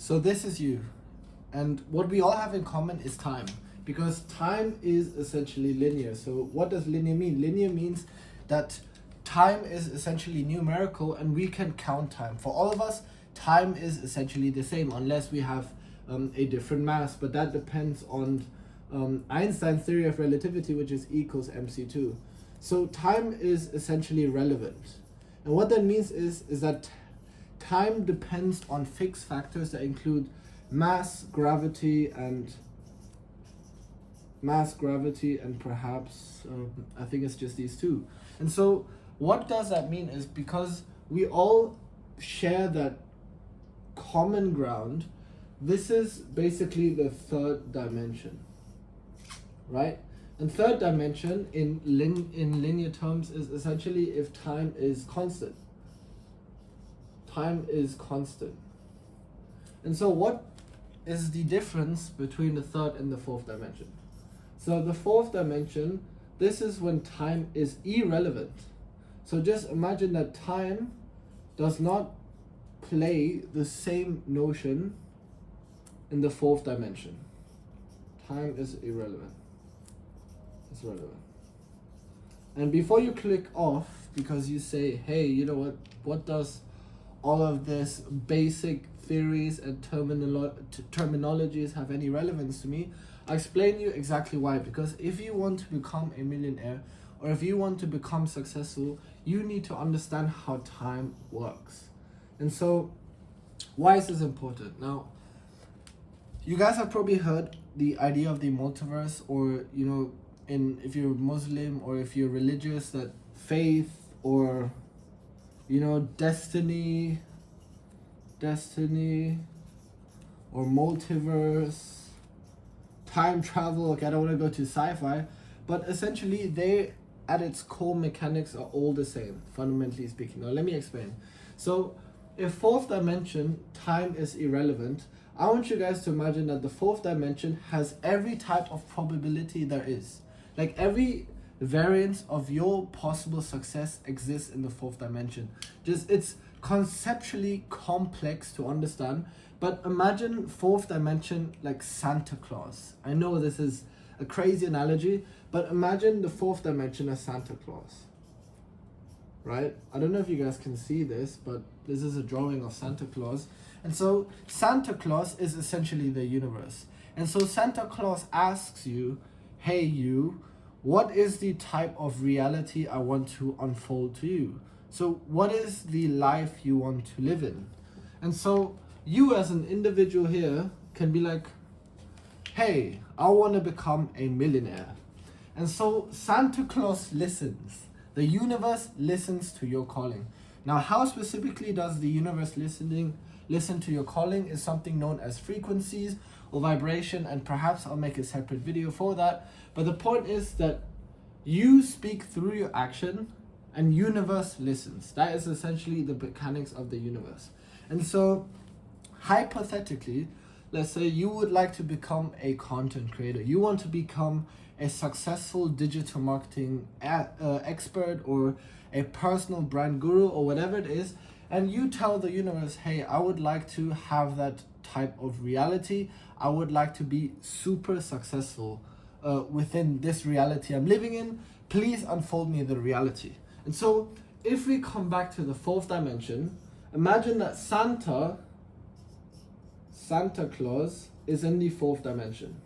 So this is you. And what we all have in common is time. Because time is essentially linear. So what does linear mean? Linear means that time is essentially numerical and we can count time. For all of us, time is essentially the same unless we have a different mass. But that depends on Einstein's theory of relativity, which is E equals mc2. So time is essentially relevant. And what that means is that time depends on fixed factors that include mass, gravity, and perhaps, I think it's just these two. And so what does that mean is because we all share that common ground, this is basically the third dimension, right? And third dimension in linear terms is essentially if time is constant. Time is constant. And so what is the difference between the third and the fourth dimension? So the fourth dimension, this is when time is irrelevant. So just imagine that time does not play the same notion in the fourth dimension. Time is irrelevant. It's relevant. And before you click off, because you say, hey, you know what does all of this basic theories and terminologies have any relevance to me? I'll explain you exactly why. Because if you want to become a millionaire or if you want to become successful, you need to understand how time works. And so why is this important? Now, you guys have probably heard the idea of the multiverse, or if you're Muslim or if you're religious, that faith or destiny or multiverse, time travel. Okay, I don't want to go to sci-fi, but essentially they at its core mechanics are all the same, fundamentally speaking. Now let me explain. So if fourth dimension time is irrelevant, I want you guys to imagine that the fourth dimension has every type of probability there is. Like every variance of your possible success exists in the fourth dimension. It's conceptually complex to understand, but imagine fourth dimension like Santa Claus. I know this is a crazy analogy, but imagine the fourth dimension as Santa Claus. Right? I don't know if you guys can see this, but this is a drawing of Santa Claus. And so Santa Claus is essentially the universe. And so Santa Claus asks you, hey you, what is the type of reality I want to unfold to you? So what is the life you want to live in? And so you as an individual here can be like, hey, I want to become a millionaire. And so Santa Claus listens. The universe listens to your calling. Now, how specifically does the universe listen to your calling is something known as frequencies or vibration, and perhaps I'll make a separate video for that. But the point is that you speak through your action and universe listens. That is essentially the mechanics of the universe. And so hypothetically, let's say you would like to become a content creator. You want to become a successful digital marketing expert or a personal brand guru or whatever it is. And you tell the universe, hey, I would like to have that type of reality. I would like to be super successful within this reality I'm living in. Please unfold me the reality. And so if we come back to the fourth dimension, imagine that Santa Claus is in the fourth dimension.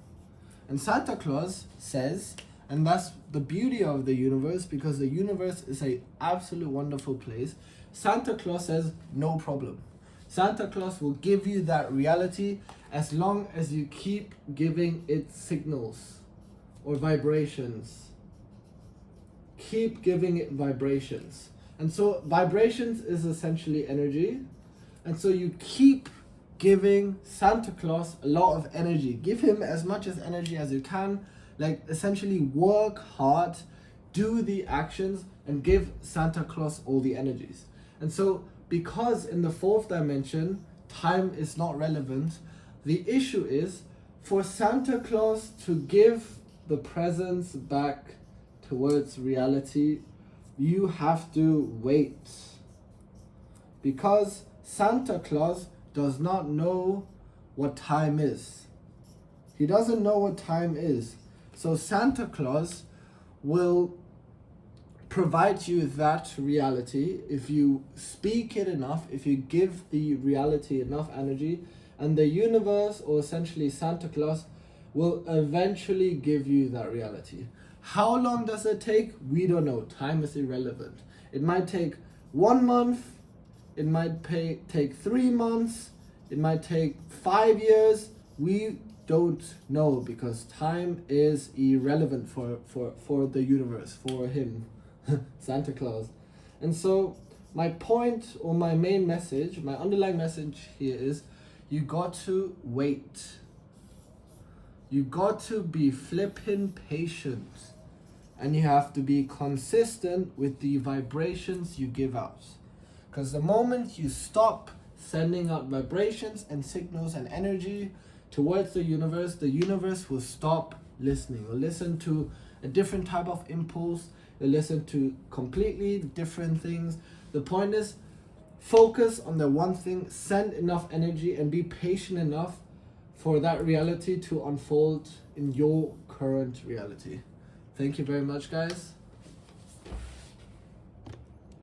And Santa Claus says, and that's the beauty of the universe, because the universe is an absolute wonderful place. Santa Claus says, no problem. Santa Claus will give you that reality as long as you keep giving it signals or vibrations. Keep giving it vibrations. And so vibrations is essentially energy. And so you keep giving Santa Claus a lot of energy. Give him as much as energy as you can. Like essentially work hard, do the actions, and give Santa Claus all the energies. And so because in the fourth dimension, time is not relevant, the issue is for Santa Claus to give the presents back towards reality, you have to wait. Because Santa Claus does not know what time is. He doesn't know what time is. So Santa Claus will provide you that reality if you speak it enough, if you give the reality enough energy, and the universe, or essentially Santa Claus, will eventually give you that reality. How long does it take? We don't know. Time is irrelevant. It might take 1 month, it might take 3 months, it might take 5 years. We don't know, because time is irrelevant for the universe, for him, Santa Claus. And so my point, or my main message, my underlying message here is, you got to wait. You got to be flippin' patient. And you have to be consistent with the vibrations you give out. Because the moment you stop sending out vibrations and signals and energy towards the universe will stop listening. Will listen to a different type of impulse. Will listen to completely different things. The point is, focus on the one thing, send enough energy, and be patient enough for that reality to unfold in your current reality. Thank you very much, guys.